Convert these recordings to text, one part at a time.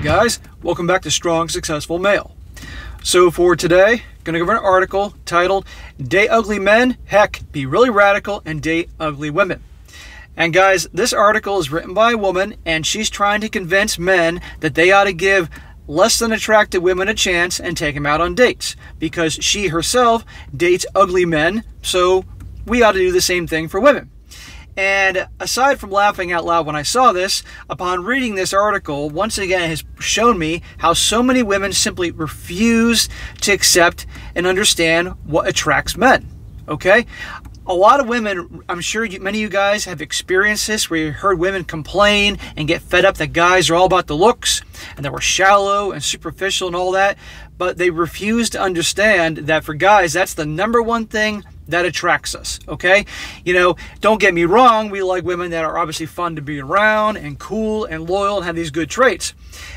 guys, welcome back to Strong Successful Male. So for today, gonna go over an article titled Date Ugly Men, Heck, Be Really Radical and Date Ugly Women. And guys, this article is written by a woman and she's trying to convince men that they ought to give less than attractive women a chance and take them out on dates, because she herself dates ugly men, so we ought to do the same thing for women. And aside from laughing out loud when I saw this, upon reading this article, once again it has shown me how so many women simply refuse to accept and understand what attracts men. Okay? A lot of women, I'm sure many of you guys have experienced this, where you heard women complain and get fed up that guys are all about the looks and that we're shallow and superficial and all that, but they refuse to understand that for guys, that's the #1 thing that attracts us, okay? You know, don't get me wrong, we like women that are obviously fun to be around and cool and loyal and have these good traits.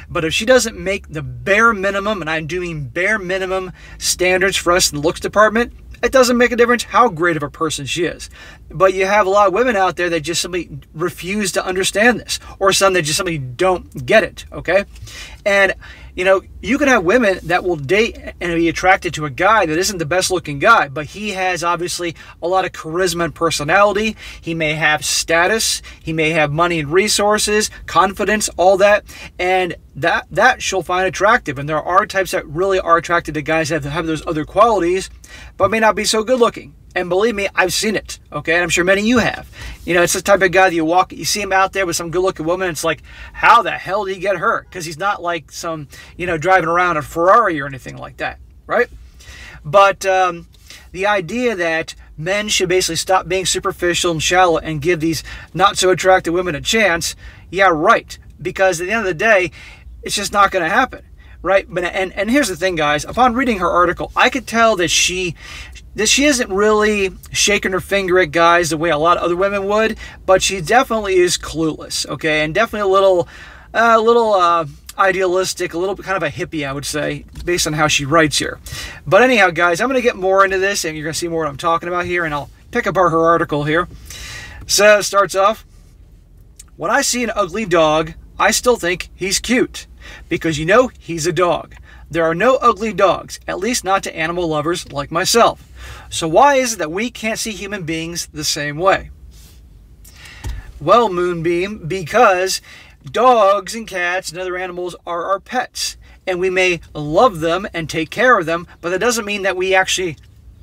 But if she doesn't make the bare minimum, and I'm doing bare minimum standards for us in the looks department, it doesn't make a difference how great of a person she is. But you have a lot of women out there that just simply refuse to understand this, or some that just simply don't get it, okay? And, you know, you can have women that will date and be attracted to a guy that isn't the best looking guy, but he has obviously a lot of charisma and personality. He may have status, he may have money and resources, confidence, all that, and that she'll find attractive. And there are types that really are attracted to guys that have those other qualities, but may not be so good looking. And believe me, I've seen it, okay? And I'm sure many of you have. You know, it's the type of guy that you see him out there with some good-looking woman, it's like, how the hell did he get her? Because he's not like some, you know, driving around a Ferrari or anything like that, right? But the idea that men should basically stop being superficial and shallow and give these not-so-attractive women a chance, yeah, right. Because at the end of the day, it's just not going to happen. Right, but and here's the thing, guys. Upon reading her article, I could tell that she isn't really shaking her finger at guys the way a lot of other women would, but she definitely is clueless, okay, and definitely a little idealistic, a little kind of a hippie, I would say, based on how she writes here. But anyhow, guys, I'm going to get more into this, and you're going to see more what I'm talking about here, and I'll pick apart her article here. So it starts off, when I see an ugly dog, I still think he's cute. Because, you know, he's a dog. There are no ugly dogs, at least not to animal lovers like myself. So why is it that we can't see human beings the same way? Well, Moonbeam, because dogs and cats and other animals are our pets. And we may love them and take care of them, but that doesn't mean that we actually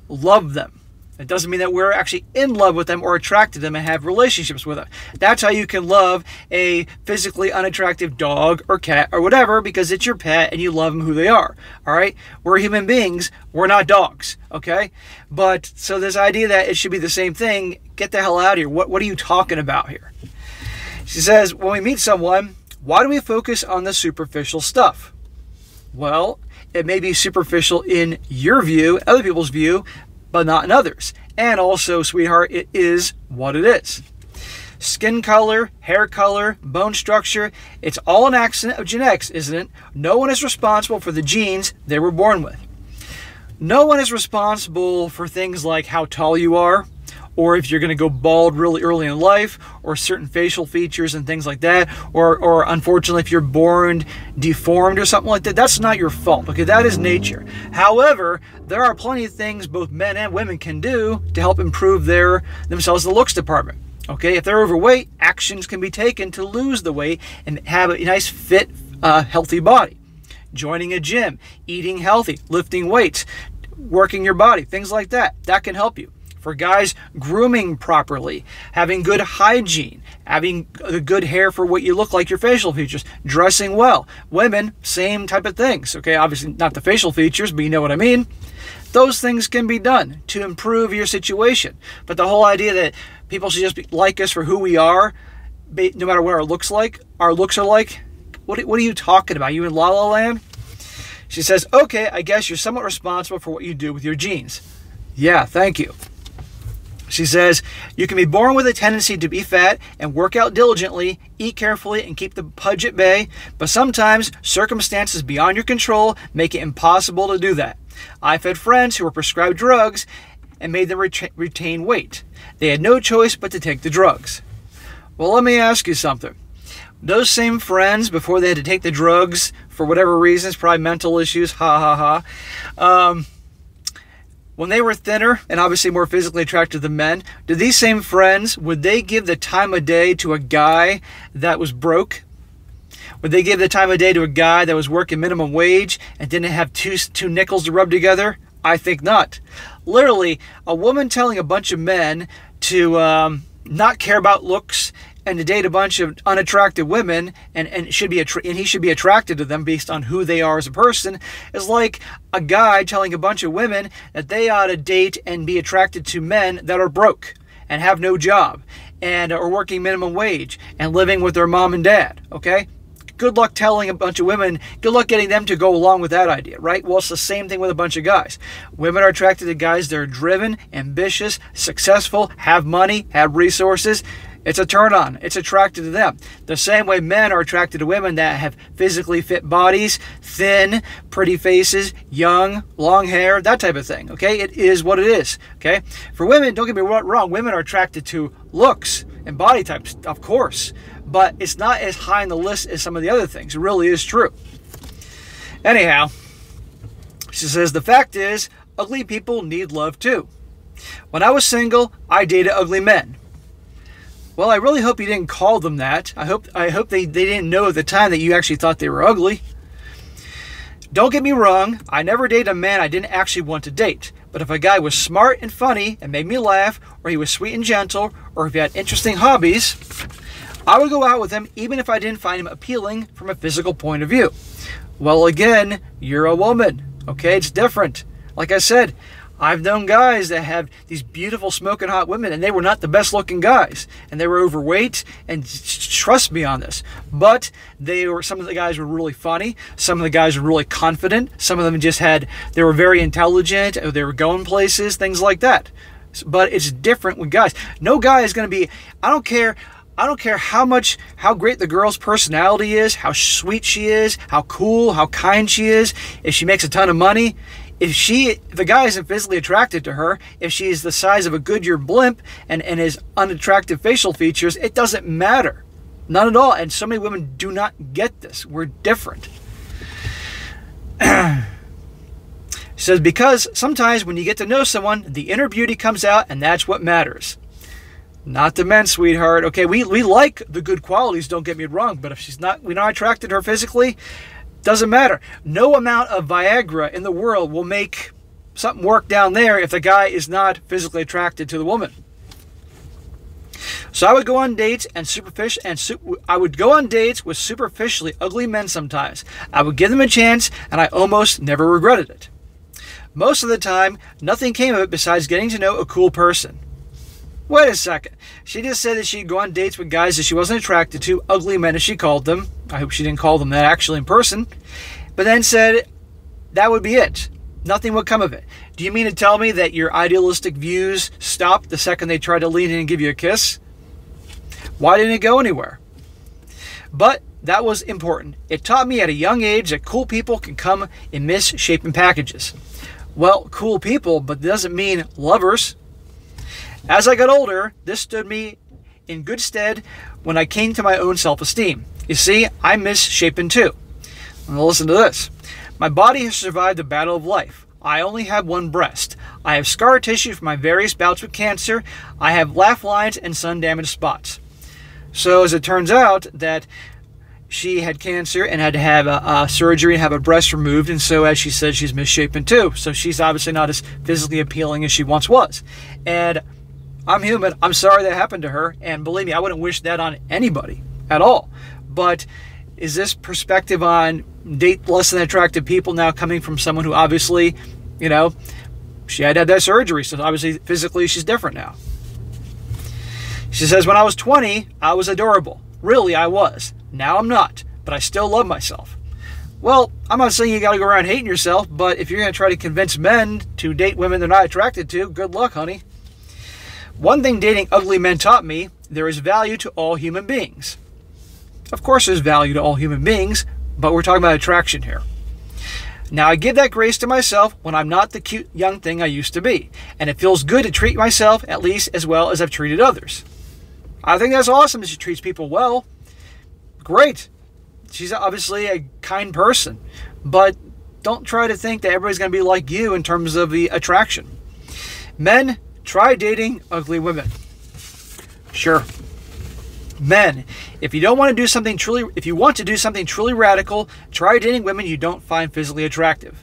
love them. It doesn't mean that we're actually in love with them or attracted to them and have relationships with them. That's how you can love a physically unattractive dog or cat or whatever, because it's your pet and you love them who they are. All right? We're human beings. We're not dogs. Okay? But so this idea that it should be the same thing, get the hell out of here. What are you talking about here? She says, when we meet someone, why do we focus on the superficial stuff? Well, it may be superficial in your view, other people's view, but not in others. And also, sweetheart, it is what it is. Skin color, hair color, bone structure, it's all an accident of genetics, isn't it? No one is responsible for the genes they were born with. No one is responsible for things like how tall you are, or if you're going to go bald really early in life, or certain facial features and things like that, or unfortunately if you're born deformed or something like that. That's not your fault, okay? That is nature. However, there are plenty of things both men and women can do to help improve themselves in the looks department, okay? If they're overweight, actions can be taken to lose the weight and have a nice, fit, healthy body. Joining a gym, eating healthy, lifting weights, working your body, things like that. That can help you. For guys, grooming properly, having good hygiene, having good hair for what you look like, your facial features, dressing well. Women, same type of things, okay? Obviously not the facial features, but you know what I mean. Those things can be done to improve your situation. But the whole idea that people should just like us for who we are, no matter what our looks are like, what are you talking about? You in La La Land? She says, okay, I guess you're somewhat responsible for what you do with your genes. Yeah, thank you. She says, you can be born with a tendency to be fat and work out diligently, eat carefully, and keep the pudge at bay, but sometimes circumstances beyond your control make it impossible to do that. I've had friends who were prescribed drugs and made them retain weight. They had no choice but to take the drugs. Well, let me ask you something. those same friends, before they had to take the drugs for whatever reasons, probably mental issues, ha ha ha, when they were thinner and obviously more physically attractive than men, did these same friends, would they give the time of day to a guy that was broke? Would they give the time of day to a guy that was working minimum wage and didn't have two nickels to rub together? I think not. Literally, a woman telling a bunch of men to not care about looks and to date a bunch of unattractive women and he should be attracted to them based on who they are as a person is like a guy telling a bunch of women that they ought to date and be attracted to men that are broke and have no job and are working minimum wage and living with their mom and dad, okay? Good luck telling a bunch of women, good luck getting them to go along with that idea, right? Well, it's the same thing with a bunch of guys. Women are attracted to guys that are driven, ambitious, successful, have money, have resources. It's a turn on. It's attracted to them. The same way men are attracted to women that have physically fit bodies, thin, pretty faces, young, long hair, that type of thing, okay? It is what it is, okay? For women, don't get me wrong, women are attracted to looks and body types, of course, but it's not as high on the list as some of the other things. It really is true. Anyhow, she says, the fact is, ugly people need love too. When I was single, I dated ugly men. Well, I really hope you didn't call them that. I hope they didn't know at the time that you actually thought they were ugly. Don't get me wrong, I never dated a man I didn't actually want to date. But if a guy was smart and funny and made me laugh, or he was sweet and gentle, or if he had interesting hobbies, I would go out with him even if I didn't find him appealing from a physical point of view. Well, again, you're a woman, okay? It's different. Like I said, I've known guys that have these beautiful smoking hot women and they were not the best looking guys and they were overweight, and trust me on this, but some of the guys were really funny, some of the guys were really confident, some of them they were very intelligent, they were going places, things like that. But it's different with guys. No guy is going to be, I don't care how great the girl's personality is, how sweet she is, how cool, how kind she is, if she makes a ton of money. If the guy isn't physically attracted to her, if she's the size of a Goodyear blimp and has unattractive facial features, it doesn't matter. Not at all. And so many women do not get this. We're different. She says, because sometimes when you get to know someone, the inner beauty comes out and that's what matters. Not the men, sweetheart. Okay, we like the good qualities, don't get me wrong, but if we're not attracted to her physically, doesn't matter. No amount of Viagra in the world will make something work down there if the guy is not physically attracted to the woman. So I would go on dates with superficially ugly men sometimes. I would give them a chance and I almost never regretted it. Most of the time, nothing came of it besides getting to know a cool person. Wait a second. She just said that she'd go on dates with guys that she wasn't attracted to, ugly men as she called them. I hope she didn't call them that actually in person. But then said that would be it. Nothing would come of it. Do you mean to tell me that your idealistic views stopped the second they tried to lean in and give you a kiss? Why didn't it go anywhere? But that was important. It taught me at a young age that cool people can come in misshapen packages. Well, cool people, but it doesn't mean lovers. As I got older, this stood me in good stead when I came to my own self-esteem. You see, I'm misshapen too. Now listen to this. My body has survived the battle of life. I only have one breast. I have scar tissue from my various bouts with cancer. I have laugh lines and sun-damaged spots. So as it turns out that she had cancer and had to have a surgery and have a breast removed, and so as she said, she's misshapen too. So she's obviously not as physically appealing as she once was. And I'm human. I'm sorry that happened to her. And believe me, I wouldn't wish that on anybody at all. But is this perspective on date less than attractive people now coming from someone who obviously, she had had that surgery. So obviously physically she's different now. She says, when I was 20, I was adorable. Really, I was. Now I'm not. But I still love myself. Well, I'm not saying you got to go around hating yourself. But if you're going to try to convince men to date women they're not attracted to, good luck, honey. One thing dating ugly men taught me, there is value to all human beings. Of course there's value to all human beings, but we're talking about attraction here. Now I give that grace to myself when I'm not the cute young thing I used to be, and it feels good to treat myself at least as well as I've treated others. I think that's awesome that she treats people well. great. She's obviously a kind person, but don't try to think that everybody's going to be like you in terms of the attraction. Men, try dating ugly women. Sure. Men, if you want to do something truly radical, try dating women you don't find physically attractive.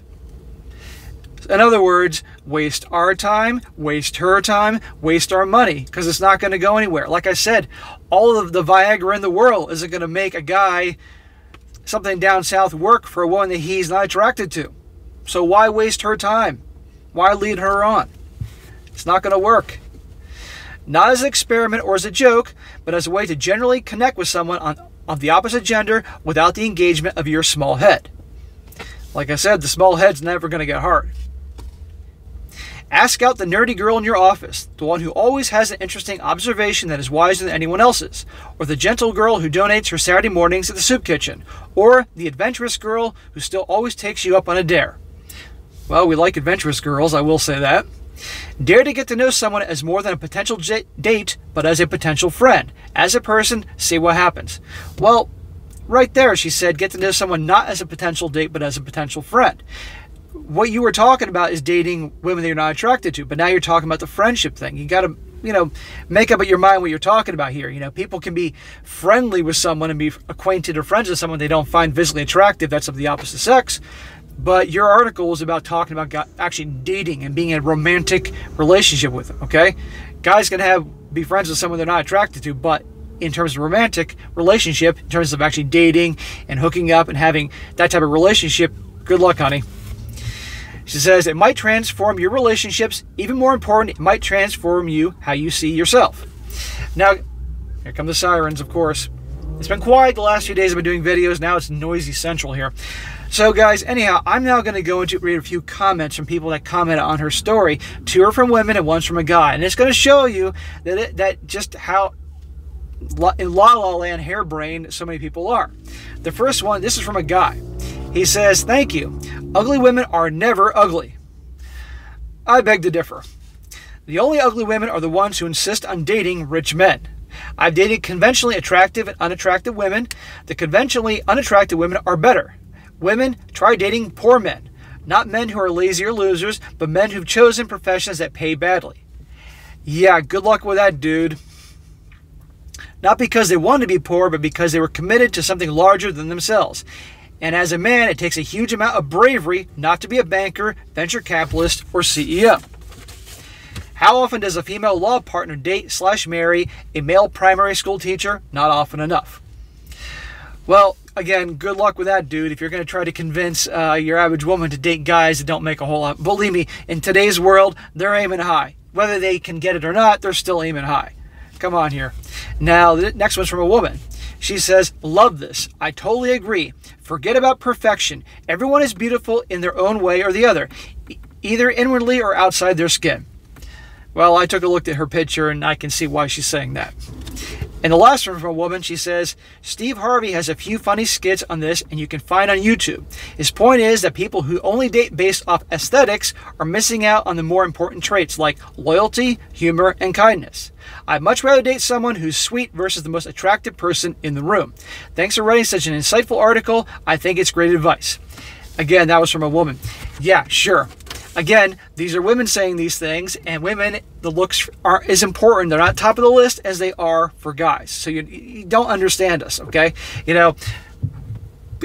In other words, waste our time, waste her time, waste our money, because it's not going to go anywhere. Like I said, all of the Viagra in the world isn't going to make a guy something down south work for a woman that he's not attracted to. So why waste her time? Why lead her on? It's not going to work. Not as an experiment or as a joke, but as a way to generally connect with someone of the opposite gender without the engagement of your small head. Like I said, the small head's never going to get hard. Ask out the nerdy girl in your office, the one who always has an interesting observation that is wiser than anyone else's, or the gentle girl who donates her Saturday mornings at the soup kitchen, or the adventurous girl who still always takes you up on a dare. Well, we like adventurous girls, I will say that. Dare to get to know someone as more than a potential date, but as a potential friend. As a person, see what happens. Well, right there, she said, get to know someone not as a potential date, but as a potential friend. What you were talking about is dating women that you're not attracted to, but now you're talking about the friendship thing. You got to, make up in your mind what you're talking about here. People can be friendly with someone and be acquainted or friends with someone they don't find physically attractive. That's of the opposite sex. But your article is about talking about actually dating and being in a romantic relationship with them, okay? Guys can be friends with someone they're not attracted to, but in terms of romantic relationship, in terms of actually dating and hooking up and having that type of relationship, good luck, honey. She says, it might transform your relationships. Even more important, it might transform you, how you see yourself. Now, here come the sirens, of course. It's been quiet the last few days. I've been doing videos. Now it's noisy central here. So guys, anyhow, I'm now going to go into read a few comments from people that commented on her story. 2 are from women and 1's from a guy. And it's going to show you that just how in la land harebrained so many people are. The first one, this is from a guy. He says, thank you. Ugly women are never ugly. I beg to differ. The only ugly women are the ones who insist on dating rich men. I've dated conventionally attractive and unattractive women. The conventionally unattractive women are better. Women, try dating poor men. Not men who are lazy or losers, but men who've chosen professions that pay badly. Yeah, good luck with that, dude. Not because they wanted to be poor, but because they were committed to something larger than themselves. And as a man, it takes a huge amount of bravery not to be a banker, venture capitalist, or CEO. How often does a female law partner date/marry a male primary school teacher? Not often enough. Well, again, good luck with that, dude. If you're going to try to convince your average woman to date guys that don't make a whole lot. Believe me, in today's world, they're aiming high. Whether they can get it or not, they're still aiming high. Come on here. Now, the next one's from a woman. She says, love this. I totally agree. Forget about perfection. Everyone is beautiful in their own way or the other, either inwardly or outside their skin. Well, I took a look at her picture and I can see why she's saying that. And the last one from a woman, she says, Steve Harvey has a few funny skits on this and you can find on YouTube. His point is that people who only date based off aesthetics are missing out on the more important traits like loyalty, humor, and kindness. I'd much rather date someone who's sweet versus the most attractive person in the room. Thanks for writing such an insightful article. I think it's great advice. Again, that was from a woman. Yeah, sure. Again, these are women saying these things, and women, the looks is important. They're not top of the list as they are for guys. So you don't understand us, okay? But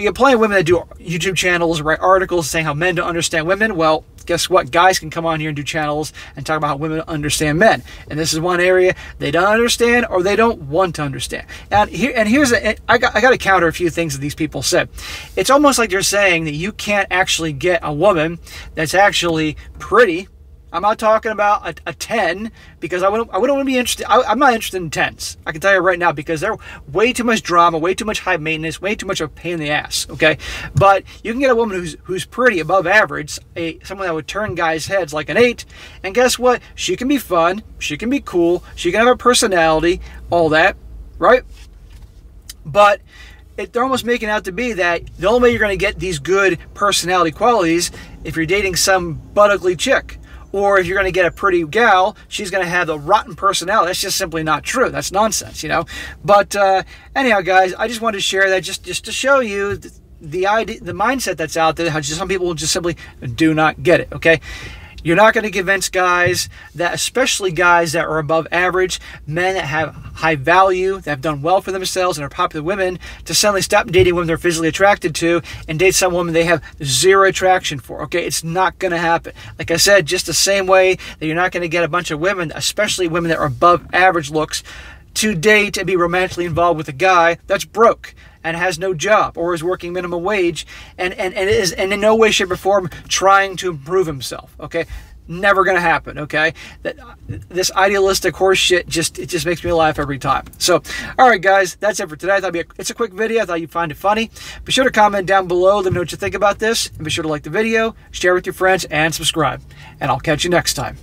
you have plenty of women that do YouTube channels, write articles saying how men don't understand women. Well, guess what? Guys can come on here and do channels and talk about how women understand men. And this is one area they don't understand or they don't want to understand. I got to counter a few things that these people said. It's almost like they're saying that you can't actually get a woman that's actually pretty. I'm not talking about a 10 because I wouldn't want to be interested. I'm not interested in 10s. I can tell you right now because they're way too much drama, way too much high maintenance, way too much of a pain in the ass. Okay, but you can get a woman who's pretty, above average, someone that would turn guys' heads like an 8. And guess what? She can be fun. She can be cool. She can have a personality. All that, right? But they're almost making out to be that the only way you're going to get these good personality qualities if you're dating some butt ugly chick. Or if you're going to get a pretty gal, she's going to have a rotten personality. That's just simply not true. That's nonsense, you know. But anyhow, guys, I just wanted to share that just to show you the idea, the mindset that's out there. How just some people just simply do not get it. Okay. You're not going to convince guys that, especially guys that are above average, men that have high value, that have done well for themselves and are popular women, to suddenly stop dating women they're physically attracted to and date some woman they have zero attraction for. Okay, it's not going to happen. Like I said, just the same way that you're not going to get a bunch of women, especially women that are above average looks, to date and be romantically involved with a guy that's broke and has no job or is working minimum wage and is in no way, shape, or form trying to improve himself. Okay, never going to happen. Okay, this idealistic horse shit it just makes me laugh every time. So, all right, guys, that's it for today. I thought it's a quick video. I thought you'd find it funny. Be sure to comment down below. Let me know what you think about this, and be sure to like the video, share with your friends, and subscribe. And I'll catch you next time.